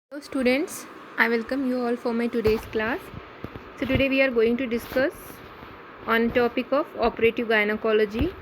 Hello students, I welcome you all for my today's class. So today we are going to discuss on topic of operative gynecology.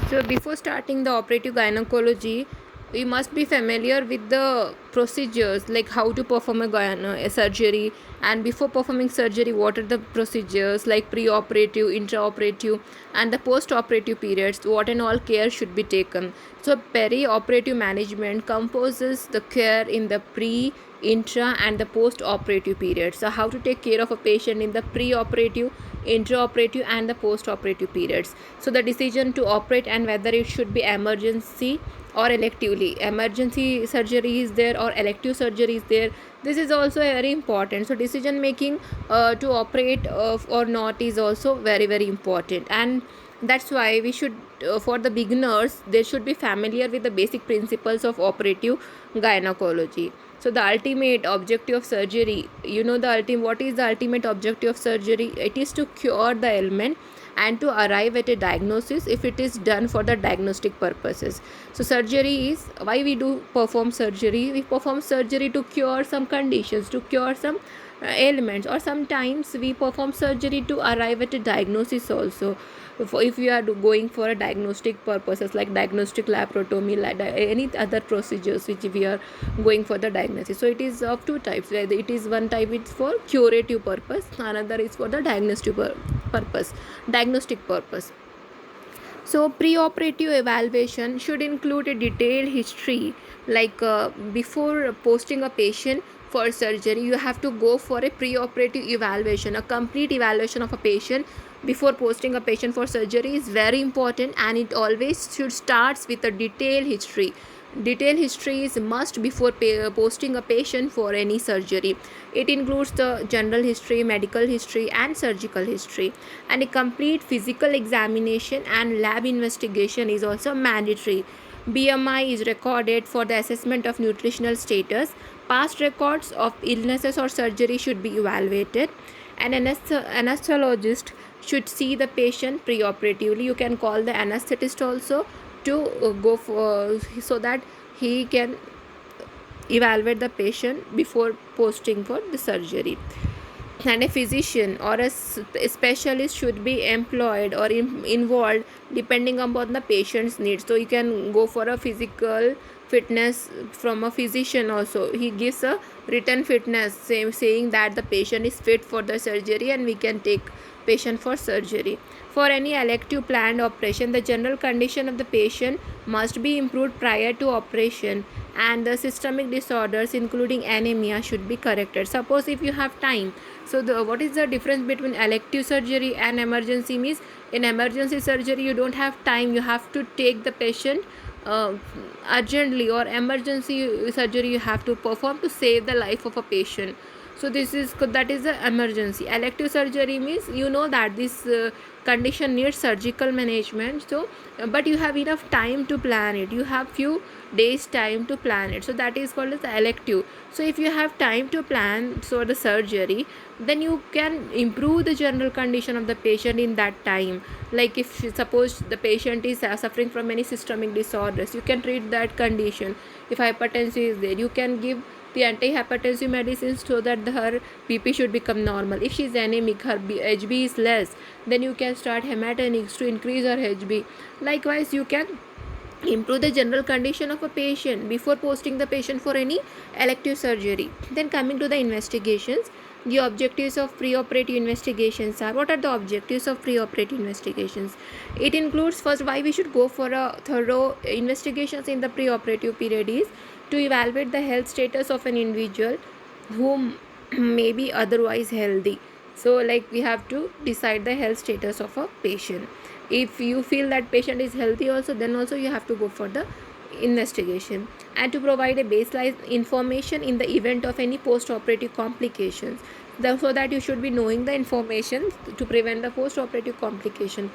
So before starting the operative gynecology, we must be familiar with the procedures like how to perform a surgery, and before performing surgery what are the procedures like pre-operative, intraoperative and the post-operative periods, what and all care should be taken. So peri-operative management composes the care in the pre, intra and the post-operative period. So how to take care of a patient in the pre-operative, intraoperative and the post-operative periods. So the decision to operate and whether it should be emergency or electively, emergency surgery is there or elective surgery is there, this is also very important. So decision making to operate or not is also very important, and that's why we should for the beginners they should be familiar with the basic principles of operative gynecology. So the ultimate objective of surgery, what is the ultimate objective of surgery? It is to cure the ailment and to arrive at a diagnosis if it is done for the diagnostic purposes. So surgery is why we do perform surgery. We perform surgery to cure some conditions, to cure some ailments, or sometimes we perform surgery to arrive at a diagnosis also. If you are going for a diagnostic purposes like diagnostic laparotomy, like any other procedures which we are going for the diagnosis. So it is of two types, whether it is one type is for curative purpose, another is for the diagnostic purpose. So pre-operative evaluation should include a detailed history, like before posting a patient for surgery you have to go for a pre-operative evaluation. A complete evaluation of a patient before posting a patient for surgery is very important, and it always should starts with a detailed history. Detailed history is must before posting a patient for any surgery. It includes the general history, medical history and surgical history, and a complete physical examination and lab investigation is also mandatory. BMI is recorded for the assessment of nutritional status. Past records of illnesses or surgery should be evaluated. An anesthesiologist should see the patient preoperatively. You can call the anesthetist also to go for so that he can evaluate the patient before posting for the surgery. And a physician or a specialist should be employed or involved depending upon the patient's needs. So you can go for a physical fitness from a physician also. He gives a written fitness saying that the patient is fit for the surgery and we can take patient for surgery. For any elective planned operation, the general condition of the patient must be improved prior to operation, and the systemic disorders including anemia should be corrected. Suppose if you have time, so what is the difference between elective surgery and emergency means? In emergency surgery you don't have time, you have to take the patient urgently, or emergency surgery you have to perform to save the life of a patient. So that is the emergency. Elective surgery means that this condition needs surgical management. So but you have enough time to plan it, you have few days time to plan it, so that is called as the elective. So if you have time to plan for the surgery, then you can improve the general condition of the patient in that time. Like if suppose the patient is suffering from any systemic disorders, you can treat that condition. If hypertension is there, you can give the antihypertensive medicines so that her BP should become normal. If she is anemic, her HB is less, then you can start hematinics to increase her HB. Likewise, you can improve the general condition of a patient before posting the patient for any elective surgery. Then coming to the investigations, the objectives of preoperative investigations are, what are the objectives of preoperative investigations? It includes, first, why we should go for a thorough investigations in the preoperative period is to evaluate the health status of an individual who may be otherwise healthy. So like we have to decide the health status of a patient. If you feel that patient is healthy also, then also you have to go for the investigation. And to provide a baseline information in the event of any post-operative complications, so that you should be knowing the information to prevent the post-operative complication.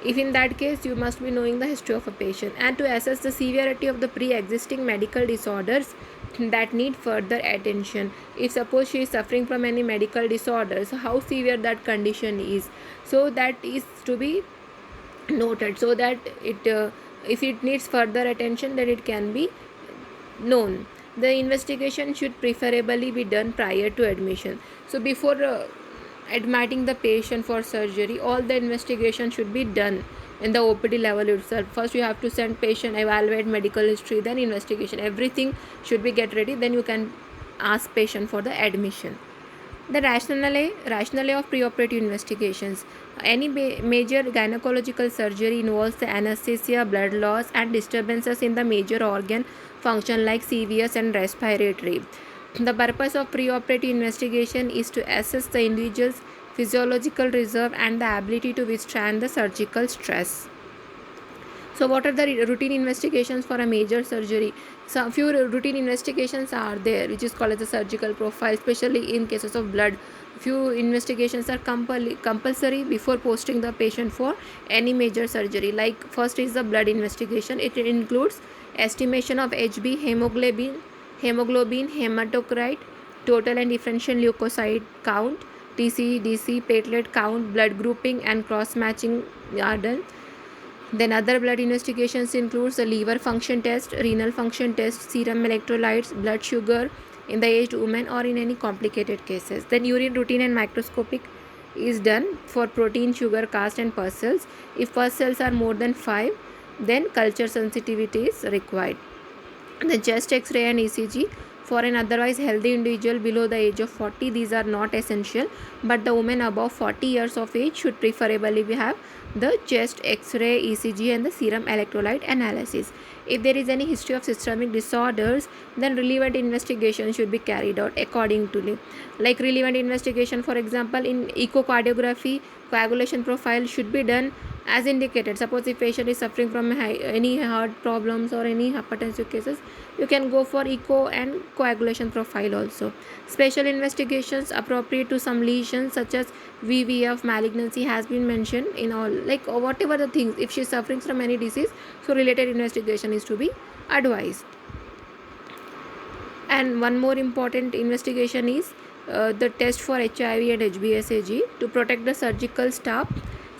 If in that case, you must be knowing the history of a patient, and to assess the severity of the pre-existing medical disorders that need further attention. If suppose she is suffering from any medical disorders, how severe that condition is, so that is to be noted, so that it if it needs further attention, then it can be known. The investigation should preferably be done prior to admission. So before admitting the patient for surgery, all the investigation should be done in the OPD level itself. First you have to send patient, evaluate medical history, then investigation, everything should be get ready, then you can ask patient for the admission. The rationale of preoperative investigations. Any major gynecological surgery involves the anesthesia, blood loss, and disturbances in the major organ function like CVS and respiratory. The purpose of preoperative investigation is to assess the individual's physiological reserve and the ability to withstand the surgical stress. So, what are the routine investigations for a major surgery? Some few routine investigations are there, which is called as the surgical profile, especially in cases of blood. Few investigations are compulsory before posting the patient for any major surgery. Like first is the blood investigation. It includes estimation of HB, hemoglobin, hematocrit, total and differential leukocyte count, TC, DC, platelet count, blood grouping, and cross matching are done. Then other blood investigations includes the liver function test, renal function test, serum electrolytes, blood sugar in the aged woman or in any complicated cases. Then urine routine and microscopic is done for protein, sugar, cast and pus cells. If pus cells are more than 5, then culture sensitivity is required. The chest X-ray and ECG for an otherwise healthy individual below the age of 40, these are not essential, but the woman above 40 years of age should preferably have the chest X-ray, ECG and the serum electrolyte analysis. If there is any history of systemic disorders, then relevant investigation should be carried out accordingly. Like relevant investigation, for example, in echocardiography, coagulation profile should be done as indicated. Suppose if patient is suffering from any heart problems or any hypertensive cases, you can go for echo and coagulation profile also. Special investigations appropriate to some lesions such as VVF, malignancy has been mentioned in all, like whatever the things, if she is suffering from any disease, so related investigation is to be advised. And one more important investigation is the test for HIV and HBsAg to protect the surgical staff.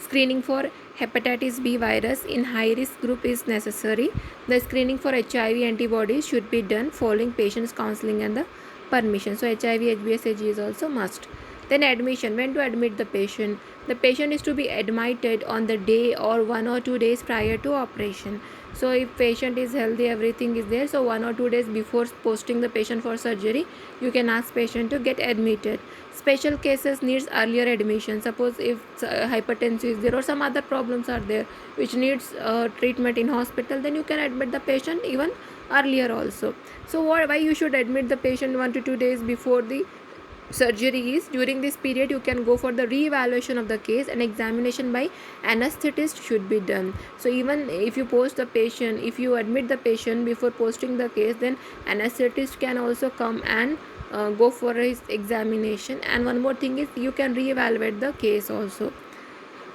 Screening for hepatitis B virus in high risk group is necessary. The screening for HIV antibodies should be done following patient's counseling and the permission. So HIV HBsAg is also must. Then admission. When to admit the patient? The patient is to be admitted on the day or 1 or 2 days prior to operation. So if patient is healthy, everything is there, so 1 or 2 days before posting the patient for surgery, you can ask patient to get admitted. Special cases needs earlier admission. Suppose if hypertension is there or some other problems are there which needs treatment in hospital, then you can admit the patient even earlier also. So why you should admit the patient 1 to 2 days before the surgery is? During this period you can go for the re-evaluation of the case and examination by anesthetist should be done. So even if you post the patient, if you admit the patient before posting the case, then anesthetist can also come and go for his examination. And one more thing is you can re-evaluate the case also.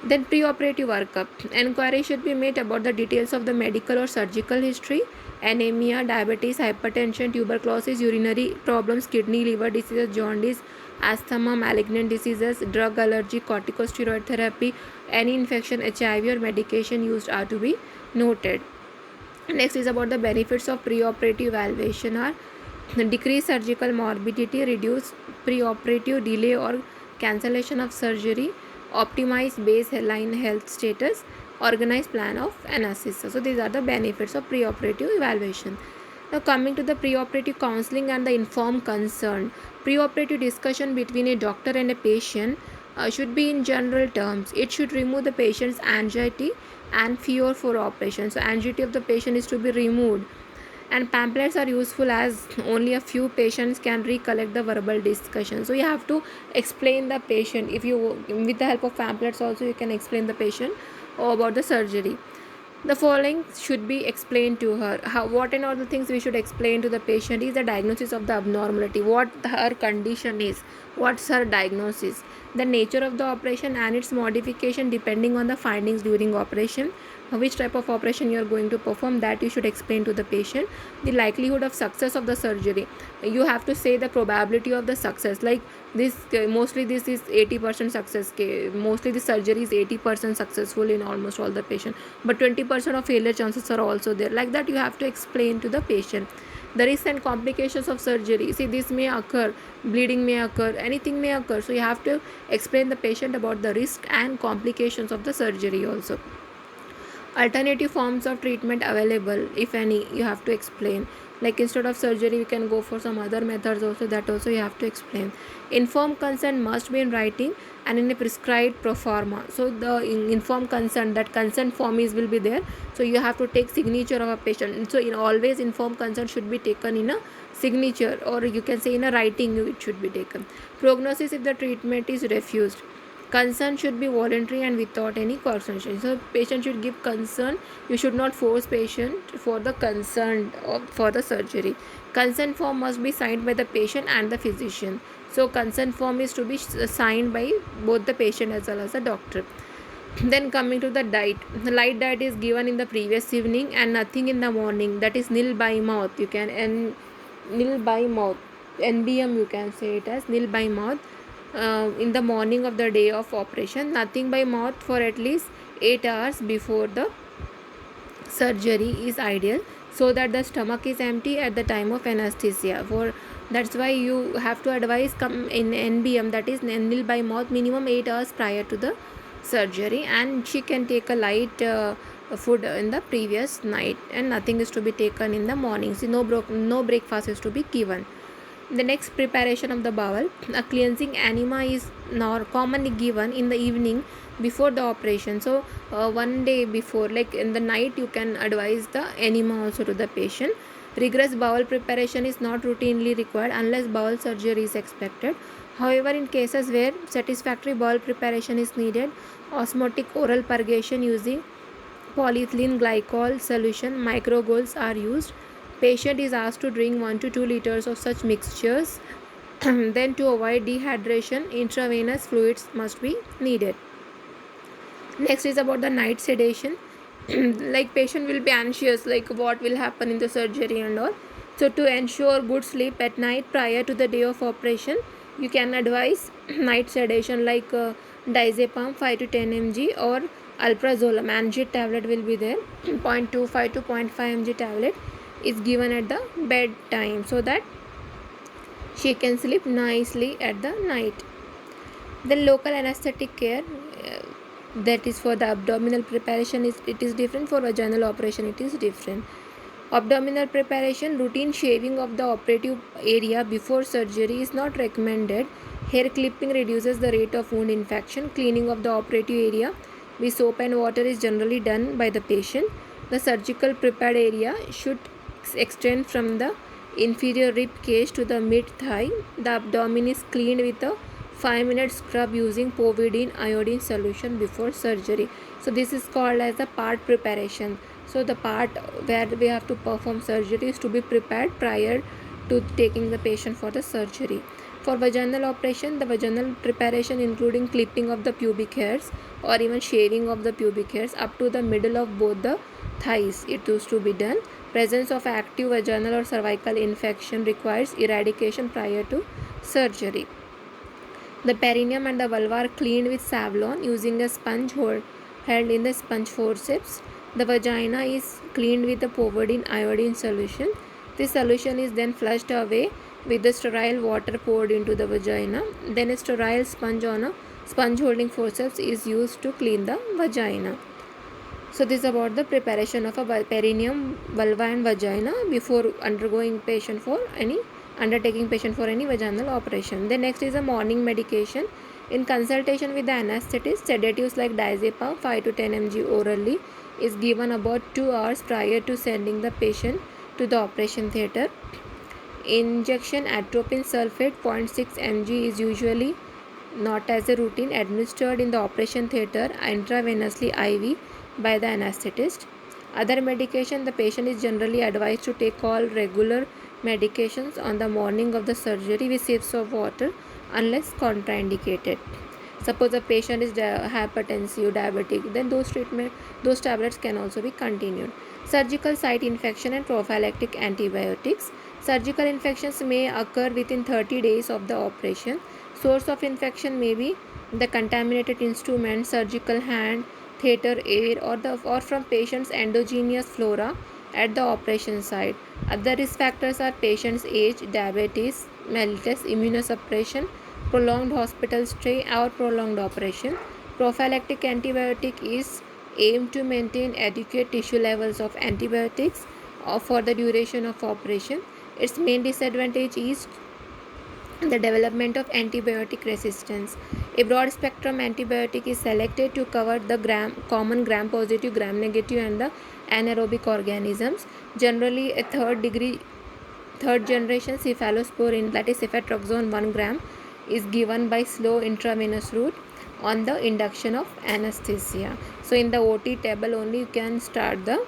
Then preoperative workup. Enquiry should be made about the details of the medical or surgical history, anemia, diabetes, hypertension, tuberculosis, urinary problems, kidney, liver diseases, jaundice, asthma, malignant diseases, drug allergy, corticosteroid therapy, any infection, HIV or medication used are to be noted. Next is about the benefits of preoperative evaluation are decrease surgical morbidity, reduce preoperative delay or cancellation of surgery, optimize baseline health status, organize plan of anesthesia. So these are the benefits of preoperative evaluation. Now coming to the preoperative counseling and the informed consent. Preoperative discussion between a doctor and a patient should be in general terms. It should remove the patient's anxiety and fear for operation. So anxiety of the patient is to be removed. And pamphlets are useful as only a few patients can recollect the verbal discussion. So you have to explain the patient. If you, with the help of pamphlets also, you can explain the patient about the surgery. The following should be explained to her. What and all the things we should explain to the patient is the diagnosis of the abnormality, what her condition is, what's her diagnosis, the nature of the operation and its modification depending on the findings during operation, which type of operation you are going to perform, that you should explain to the patient, the likelihood of success of the surgery. You have to say the probability of the success, like this mostly this is 80% success, mostly the surgery is 80% successful in almost all the patient, but 20% of failure chances are also there, like that you have to explain to the patient. The risks and complications of surgery. See, this may occur, bleeding may occur, anything may occur. So you have to explain the patient about the risk and complications of the surgery also. Alternative forms of treatment available, if any, you have to explain. Like instead of surgery you can go for some other methods also, that also you have to explain. Informed consent must be in writing and in a prescribed pro forma. So the informed consent, that consent form is will be there, so you have to take signature of a patient. So in always informed consent should be taken in a signature, or you can say in a writing it should be taken. Prognosis if the treatment is refused. Consent should be voluntary and without any coercion. So patient should give consent. You should not force patient for the consent for the surgery. Consent form must be signed by the patient and the physician. So consent form is to be signed by both the patient as well as the doctor. Then coming to the diet, the light diet is given in the previous evening and nothing in the morning. That is nil by mouth. You can nil by mouth. NBM you can say it as nil by mouth. In the morning of the day of operation, nothing by mouth for at least 8 hours before the surgery is ideal, so that the stomach is empty at the time of anesthesia. For that's why you have to advise come in NBM, that is nil by mouth, minimum 8 hours prior to the surgery, and she can take a light food in the previous night, and nothing is to be taken in the morning. See, no breakfast is to be given. The next preparation of the bowel, a cleansing enema is commonly given in the evening before the operation. So one day before, like in the night, you can advise the enema also to the patient. Rigorous bowel preparation is not routinely required unless bowel surgery is expected. However, in cases where satisfactory bowel preparation is needed, osmotic oral purgation using polyethylene glycol solution microgoles are used. Patient is asked to drink 1 to 2 liters of such mixtures. Then to avoid dehydration, intravenous fluids must be needed. Next is about the night sedation. Like patient will be anxious, like what will happen in the surgery and all. So to ensure good sleep at night prior to the day of operation, you can advise night sedation like diazepam 5 to 10 mg or alprazolam angit tablet will be there. 0.25 to 0.5 mg tablet is given at the bedtime, so that she can sleep nicely at the night. Then local anesthetic care, that is for the abdominal preparation, it is different. For vaginal operation it is different. Abdominal preparation, routine shaving of the operative area before surgery is not recommended. Hair clipping reduces the rate of wound infection. Cleaning of the operative area with soap and water is generally done by the patient. The surgical prepared area should extend from the inferior rib cage to the mid thigh. The abdomen is cleaned with a 5-minute scrub using povidone iodine solution before surgery. So this is called as the part preparation. So the part where we have to perform surgery is to be prepared prior to taking the patient for the surgery. For vaginal operation, the vaginal preparation including clipping of the pubic hairs or even shaving of the pubic hairs up to the middle of both the thighs, it is to be done. Presence of active vaginal or cervical infection requires eradication prior to surgery. The perineum and the vulva are cleaned with Savlon using a sponge held in the sponge forceps. The vagina is cleaned with the povidone iodine solution. This solution is then flushed away with the sterile water poured into the vagina. Then a sterile sponge on a sponge holding forceps is used to clean the vagina. So this is about the preparation of a perineum, vulva and vagina before undergoing patient for any vaginal operation. The next is a morning medication. In consultation with the anesthetist, sedatives like diazepam 5 to 10 mg orally is given about 2 hours prior to sending the patient to the operation theatre. Injection atropine sulfate 0.6 mg is usually not as a routine administered in the operation theatre intravenously IV by the anesthetist. Other medication, the patient is generally advised to take all regular medications on the morning of the surgery with sips of water unless contraindicated. Suppose a patient is hypertensive, diabetic, then those tablets can also be continued. Surgical site infection and prophylactic antibiotics. Surgical infections may occur within 30 days of the operation. Source of infection may be the contaminated instrument, surgical hand, theatre air, or from patient's endogenous flora at the operation site. Other risk factors are patient's age, diabetes mellitus, immunosuppression, prolonged hospital stay, or prolonged operation. Prophylactic antibiotic is aimed to maintain adequate tissue levels of antibiotics for the duration of operation. Its main disadvantage is the development of antibiotic resistance. A broad spectrum antibiotic is selected to cover the common gram positive, gram negative, and the anaerobic organisms. Generally, a third generation cephalosporin, that is ceftriaxone 1 gram, is given by slow intravenous route on the induction of anesthesia. So in the OT table only you can start the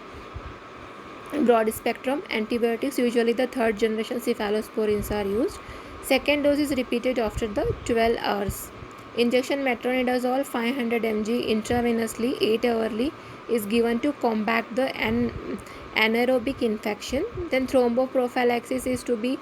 broad spectrum antibiotics. Usually the third generation cephalosporins are used. Second dose is repeated after the 12 hours. Injection metronidazole 500 mg intravenously 8 hourly is given to combat the anaerobic infection. Then thromboprophylaxis is to be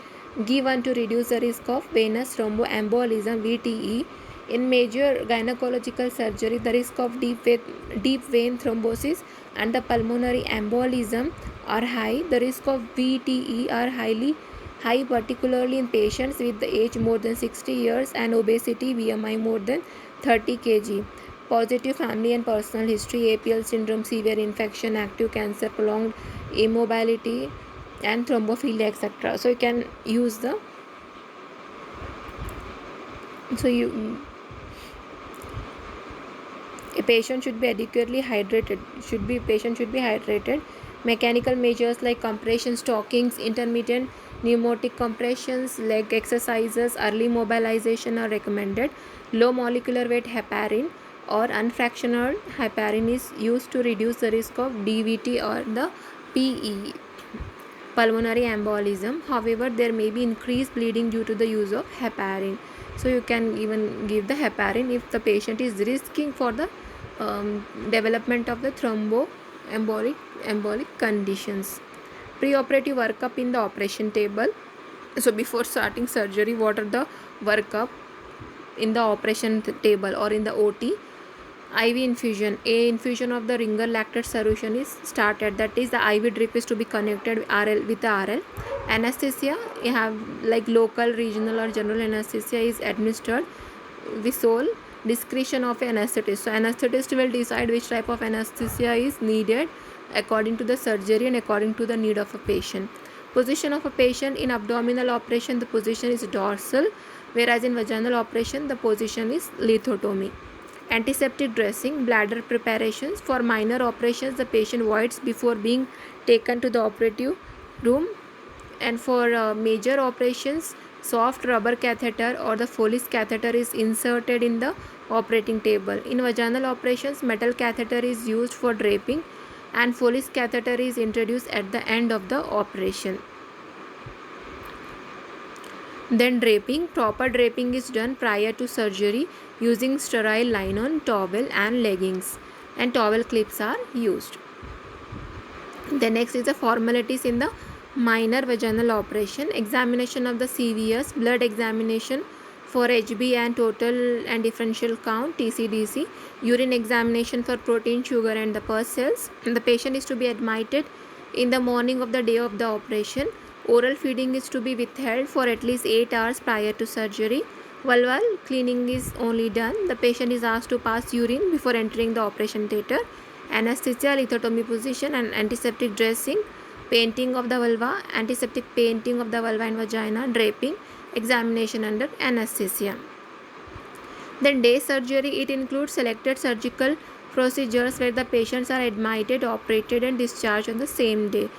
given to reduce the risk of venous thromboembolism VTE. In major gynecological surgery, the risk of deep vein thrombosis and the pulmonary embolism are high. The risk of VTE are high, particularly in patients with the age more than 60 years and obesity, BMI more than 30 kg. Positive family and personal history, APL syndrome, severe infection, active cancer, prolonged immobility, and thrombophilia, etc. So you can use the a patient should be adequately hydrated. Patient should be hydrated. Mechanical measures like compression stockings, intermittent pneumatic compressions, leg exercises, early mobilization are recommended. Low molecular weight heparin or unfractionated heparin is used to reduce the risk of DVT or the PE, pulmonary embolism. However, there may be increased bleeding due to the use of heparin. So you can even give the heparin if the patient is risking for the development of the thromboembolic conditions. Preoperative workup in the operation table. So before starting surgery, what are the workup in the operation table or in the OT? IV infusion. A infusion of the Ringer lactate solution is started. That is, the IV drip is to be connected with the RL. Anesthesia, you have like local, regional, or general anesthesia is administered. The sole discretion of anesthetist. So anesthetist will decide which type of anesthesia is needed according to the surgery and according to the need of a patient. Position of a patient in abdominal operation, the position is dorsal, whereas in vaginal operation the position is lithotomy. Antiseptic dressing, bladder preparations. For minor operations, the patient voids before being taken to the operative room, and for major operations, soft rubber catheter or the Foley's catheter is inserted in the operating table. In vaginal operations, metal catheter is used for draping and Foley's catheter is introduced at the end of the operation. Then draping. Proper draping is done prior to surgery using sterile linen, towel and leggings, and towel clips are used. The next is the formalities in the minor vaginal operation. Examination of the CVS, blood examination for HB and total and differential count TCDC, urine examination for protein, sugar and the pus cells. And the patient is to be admitted in the morning of the day of the operation. Oral feeding is to be withheld for at least 8 hours prior to surgery. Vulval cleaning is only done. The patient is asked to pass urine before entering the operation theatre. Anesthesia, lithotomy position and antiseptic dressing. Painting of the vulva, antiseptic painting of the vulva and vagina, draping, examination under anesthesia. Then day surgery, it includes selected surgical procedures where the patients are admitted, operated and discharged on the same day.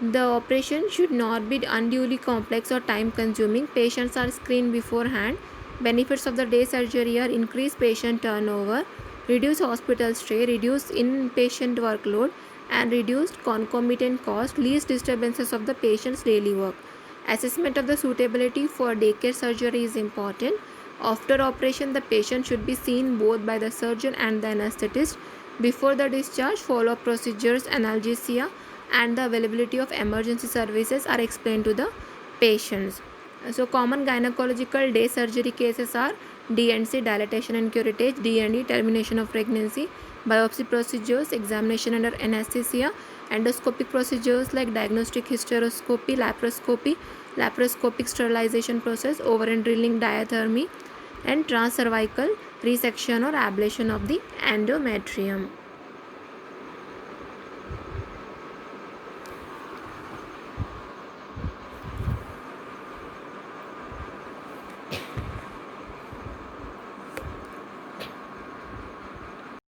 The operation should not be unduly complex or time consuming. Patients are screened beforehand. Benefits of the day surgery are increased patient turnover, reduced hospital stay, reduced inpatient workload and reduced concomitant cost, least disturbances of the patient's daily work. Assessment of the suitability for daycare surgery is important. After operation, the patient should be seen both by the surgeon and the anesthetist. Before the discharge, follow-up procedures, analgesia and the availability of emergency services are explained to the patients. So common gynecological day surgery cases are D&C, dilatation and curettage, D&E, termination of pregnancy, biopsy procedures, examination under anesthesia, endoscopic procedures like diagnostic hysteroscopy, laparoscopic sterilization process, over and drilling diathermy, and transcervical resection or ablation of the endometrium.